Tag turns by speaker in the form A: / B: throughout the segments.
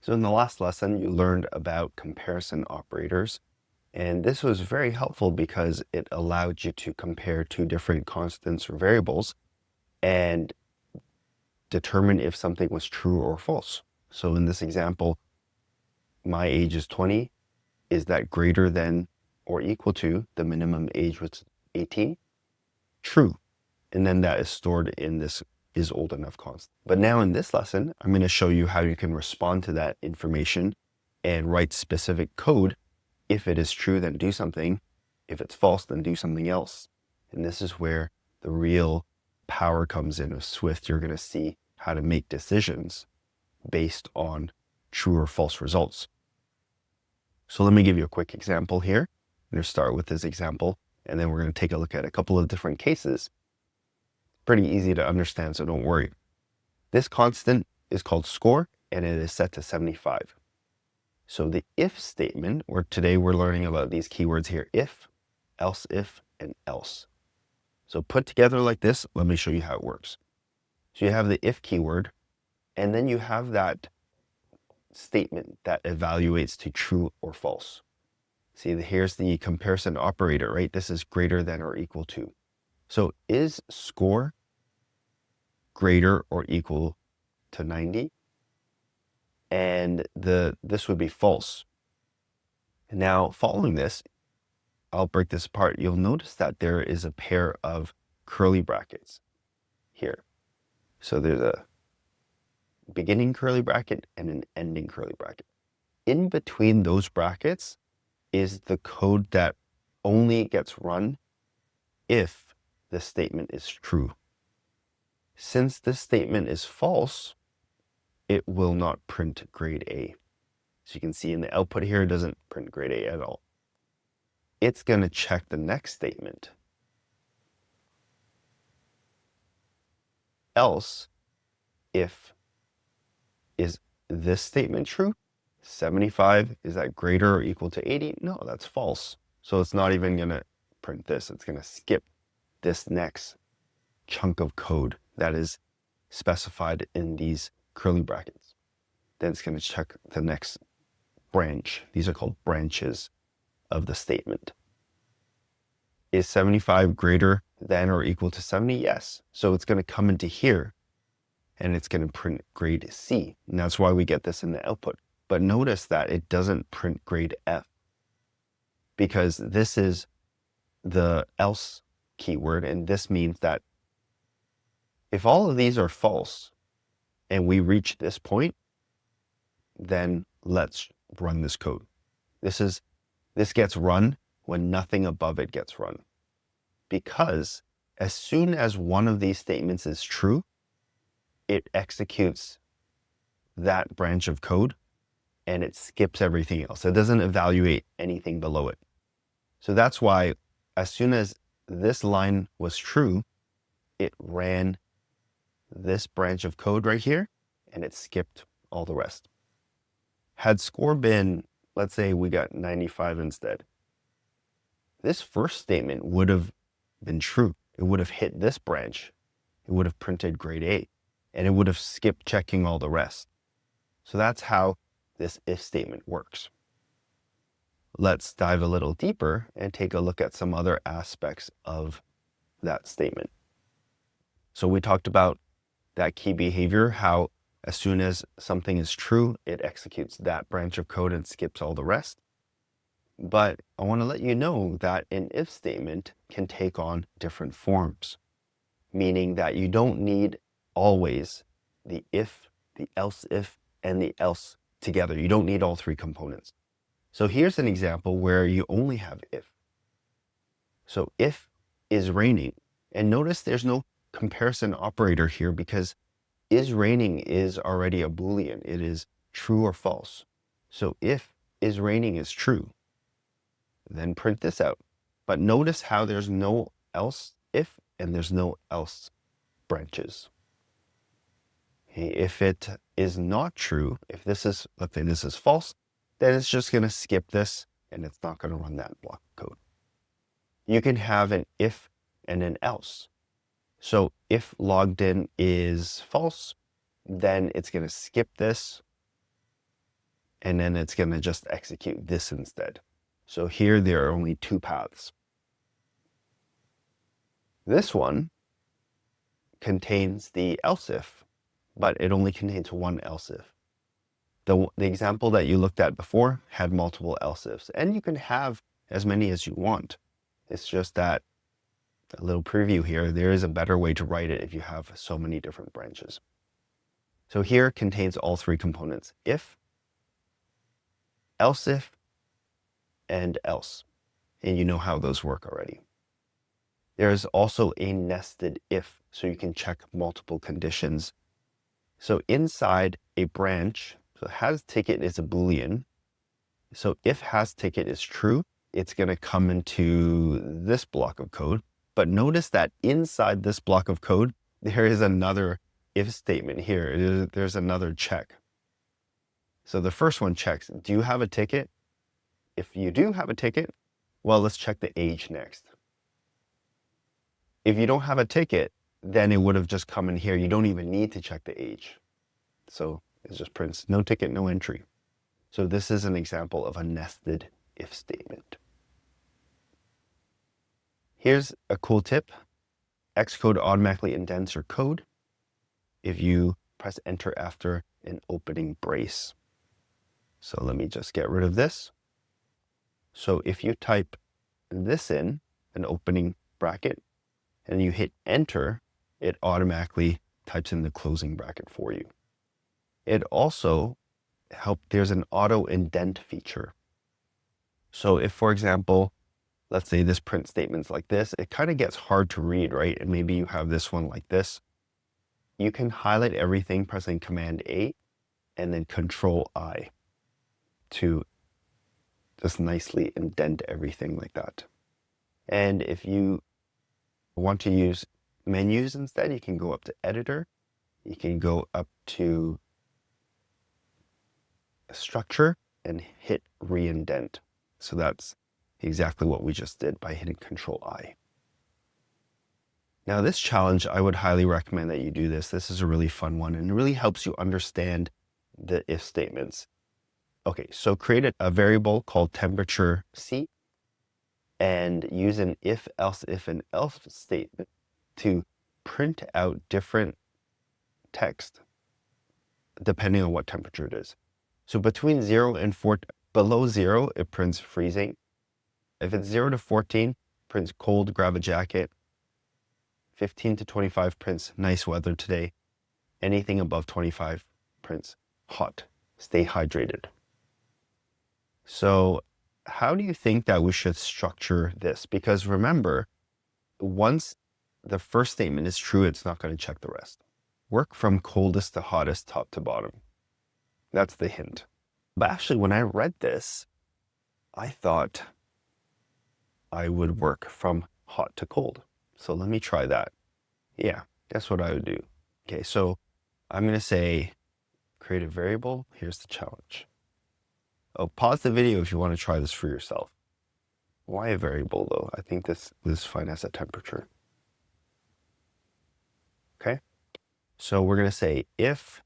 A: So in the last lesson, you learned about comparison operators, and this was very helpful because it allowed you to compare two different constants or variables and determine if something was true or false. So in this example, my age is 20. Is that greater than or equal to the minimum age, which is 18? True. And then that is stored in this is old enough constant. But now in this lesson, I'm going to show you how you can respond to that information and write specific code. If it is true, then do something. If it's false, then do something else. And this is where the real power comes in with Swift. You're going to see how to make decisions based on true or false results. So let me give you a quick example here. I'm going to start with this example, and then we're going to take a look at a couple of different cases. Pretty easy to understand, so don't worry. This constant is called score, and it is set to 75. So the if statement, or today we're learning about these keywords here, if, and else. So put together like this, let me show you how it works. So you have the if keyword, and then you have that statement that evaluates to true or false. See, here's the comparison operator, right? This is greater than or equal to. So is score greater or equal to 90? And this would be false. Now, following this, I'll break this apart. You'll notice that there is a pair of curly brackets here. So there's a beginning curly bracket and an ending curly bracket. In between those brackets is the code that only gets run if the statement is true. Since this statement is false, it will not print grade A. So you can see in the output here, it doesn't print grade A at all. It's going to check the next statement. Else, if is this statement true? 75, is that greater or equal to 80? No, that's false. So it's not even going to print this. It's going to skip this next chunk of code that is specified in these curly brackets. Then it's going to check the next branch. These are called branches of the statement. Is 75 greater than or equal to 70? Yes. So it's going to come into here and it's going to print grade C. And that's why we get this in the output. But notice that it doesn't print grade F because this is the else keyword. And this means that if all of these are false and we reach this point, then let's run this code. This gets run when nothing above it gets run. Because as soon as one of these statements is true, it executes that branch of code and it skips everything else. It doesn't evaluate anything below it. So that's why as soon as this line was true, it ran this branch of code right here and it skipped all the rest. Had score been, let's say we got 95 instead, this first statement would have been true. It would have hit this branch. It would have printed grade A and it would have skipped checking all the rest. So that's how this if statement works. Let's dive a little deeper and take a look at some other aspects of that statement. So we talked about that key behavior, how as soon as something is true, it executes that branch of code and skips all the rest. But I want to let you know that an if statement can take on different forms, meaning that you don't need always the if, the else if, and the else together. You don't need all three components. So here's an example where you only have if. So if is raining, and notice there's no comparison operator here because is raining is already a Boolean. It is true or false. So if is raining is true, then print this out. But notice how there's no else if and there's no else branches. Okay, if it is not true, if this is, let's say this is false, then it's just going to skip this and it's not going to run that block of code. You can have an if and an else. So if logged in is false, then it's going to skip this and then it's going to just execute this instead. So here there are only two paths. This one contains the else if, but it only contains one else if. The example that you looked at before had multiple else ifs, and you can have as many as you want. It's just that a little preview here, there is a better way to write it if you have so many different branches. So here contains all three components: if, else if, and else. And you know how those work already. There's also a nested if, so you can check multiple conditions. So inside a branch, so has ticket is a Boolean. So if has ticket is true, it's going to come into this block of code. But notice that inside this block of code, there is another if statement here. There's another check. So the first one checks, do you have a ticket? If you do have a ticket, well, let's check the age next. If you don't have a ticket, then it would have just come in here. You don't even need to check the age. So it just prints no ticket, no entry. So this is an example of a nested if statement. Here's a cool tip. Xcode automatically indents your code if you press enter after an opening brace. So let me just get rid of this. So if you type this in, an opening bracket, and you hit enter, it automatically types in the closing bracket for you. It also there's an auto-indent feature. So if, for example, let's say this print statement's like this, it kind of gets hard to read, right? And maybe you have this one like this. You can highlight everything pressing Command A and then Control I to just nicely indent everything like that. And if you want to use menus instead, you can go up to Editor. You can go up to Structure and hit Reindent. So that's exactly what we just did by hitting Control I. Now this challenge, I would highly recommend that you do this. This is a really fun one and it really helps you understand the if statements. Okay, so create a variable called temperature C and use an if, else, if, and else statement to print out different text depending on what temperature it is. So between 0 and 4, below 0, it prints freezing. If it's 0 to 14, prints cold, grab a jacket. 15 to 25 prints nice weather today. Anything above 25 prints hot, stay hydrated. So how do you think that we should structure this? Because remember, once the first statement is true, it's not going to check the rest. Work from coldest to hottest, top to bottom. That's the hint. But actually, when I read this, I thought I would work from hot to cold. So let me try that. Yeah, that's what I would do. Okay, so I'm going to say create a variable. Here's the challenge. Oh, pause the video if you want to try this for yourself. Why a variable though? I think this is fine as a temperature. Okay, so we're going to say if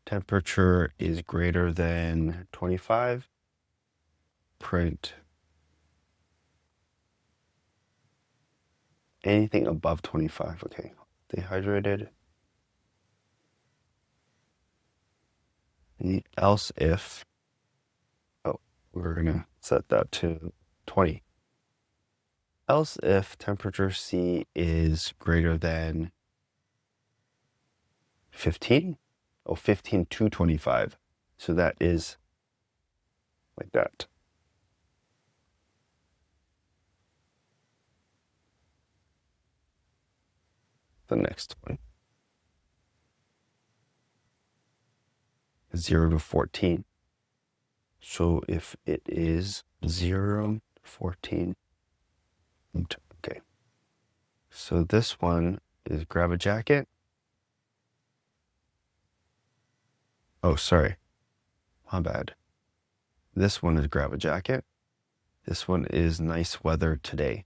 A: temperature is greater than 25, print anything above 25. Okay, dehydrated. Else if, oh, we're going to set that to 20. Else if temperature C is greater than 15. Oh, 15 to 25. So that is like that. The next one. 0 to 14. So if it is 0 to 14, okay. So this one is grab a jacket. Oh, sorry. My bad. This one is grab a jacket. This one is nice weather today.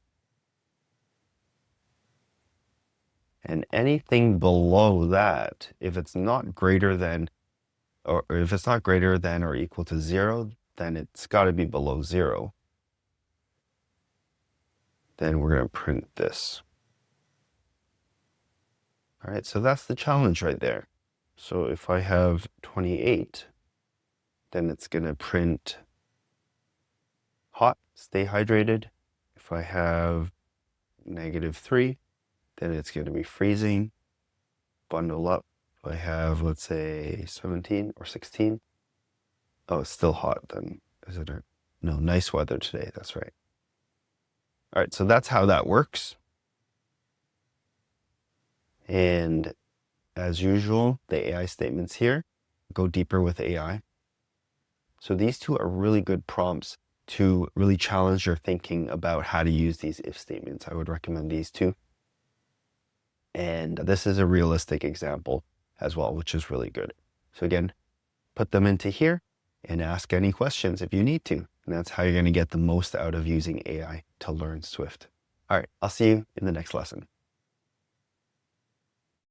A: And anything below that, if it's not greater than or if it's not greater than or equal to 0, then it's got to be below 0. Then we're going to print this. All right, so that's the challenge right there. So if I have 28, then it's going to print hot, stay hydrated. If I have -3, then it's going to be freezing, bundle up. If I have, let's say, 17 or 16, oh, it's still hot then. Is it? No, nice weather today. That's right. All right, so that's how that works. And as usual, the AI statements here go deeper with AI. So these two are really good prompts to really challenge your thinking about how to use these if statements. I would recommend these two. And this is a realistic example as well, which is really good. So again, put them into here and ask any questions if you need to. And that's how you're going to get the most out of using AI to learn Swift. All right, I'll see you in the next lesson.